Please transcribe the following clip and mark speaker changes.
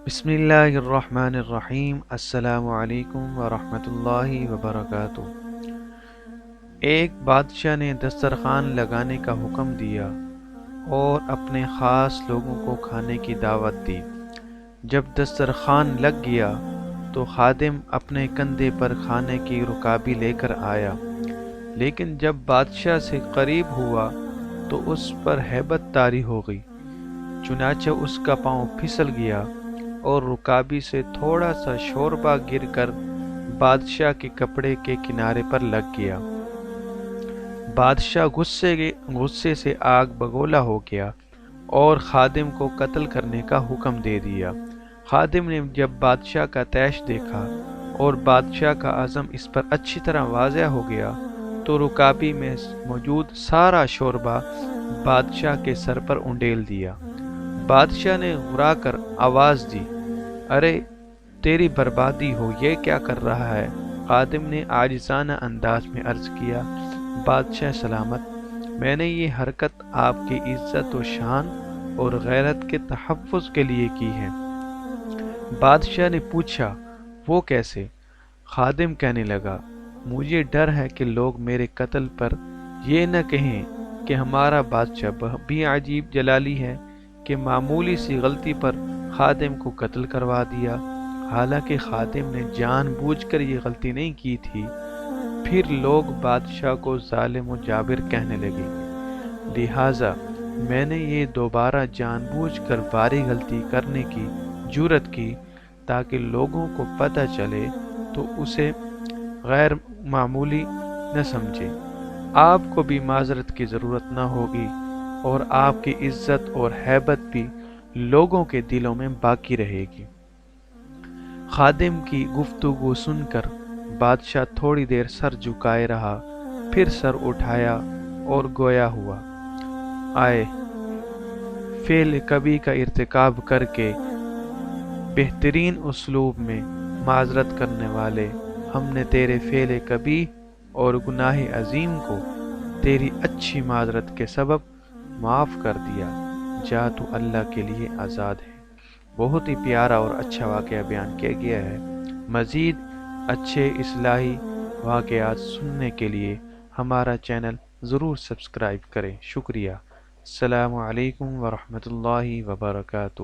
Speaker 1: بسم اللہ الرحمن الرحیم۔ السلام علیکم ورحمۃ اللہ وبرکاتہ۔ ایک بادشاہ نے دسترخوان لگانے کا حکم دیا اور اپنے خاص لوگوں کو کھانے کی دعوت دی۔ جب دسترخوان لگ گیا تو خادم اپنے کندھے پر کھانے کی رکابی لے کر آیا، لیکن جب بادشاہ سے قریب ہوا تو اس پر ہیبت طاری ہو گئی، چنانچہ اس کا پاؤں پھسل گیا اور رکابی سے تھوڑا سا شوربہ گر کر بادشاہ کے کپڑے کے کنارے پر لگ گیا۔ بادشاہ غصے سے آگ بگولا ہو گیا اور خادم کو قتل کرنے کا حکم دے دیا۔ خادم نے جب بادشاہ کا طیش دیکھا اور بادشاہ کا عزم اس پر اچھی طرح واضح ہو گیا تو رکابی میں موجود سارا شوربہ بادشاہ کے سر پر انڈیل دیا۔ بادشاہ نے غرا کر آواز دی، ارے تیری بربادی ہو، یہ کیا کر رہا ہے؟ خادم نے عاجزانہ انداز میں عرض کیا، بادشاہ سلامت، میں نے یہ حرکت آپ کی عزت و شان اور غیرت کے تحفظ کے لیے کی ہے۔ بادشاہ نے پوچھا، وہ کیسے؟ خادم کہنے لگا، مجھے ڈر ہے کہ لوگ میرے قتل پر یہ نہ کہیں کہ ہمارا بادشاہ بھی عجیب جلالی ہے کہ معمولی سی غلطی پر خادم کو قتل کروا دیا، حالانکہ خادم نے جان بوجھ کر یہ غلطی نہیں کی تھی۔ پھر لوگ بادشاہ کو ظالم و جابر کہنے لگے، لہٰذا میں نے یہ دوبارہ جان بوجھ کر باری غلطی کرنے کی جرأت کی تاکہ لوگوں کو پتہ چلے تو اسے غیر معمولی نہ سمجھے۔ آپ کو بھی معذرت کی ضرورت نہ ہوگی اور آپ کی عزت اور ہیبت بھی لوگوں کے دلوں میں باقی رہے گی۔ خادم کی گفتگو سن کر بادشاہ تھوڑی دیر سر جھکائے رہا، پھر سر اٹھایا اور گویا ہوا، آئے فعل کبھی کا ارتکاب کر کے بہترین اسلوب میں معذرت کرنے والے، ہم نے تیرے فعل کبھی اور گناہ عظیم کو تیری اچھی معذرت کے سبب معاف کر دیا، جا تو اللہ کے لیے آزاد ہے۔ بہت ہی پیارا اور اچھا واقعہ بیان کیا گیا ہے۔ مزید اچھے اصلاحی واقعات سننے کے لیے ہمارا چینل ضرور سبسکرائب کریں۔ شکریہ۔ السلام علیکم ورحمۃ اللہ وبرکاتہ۔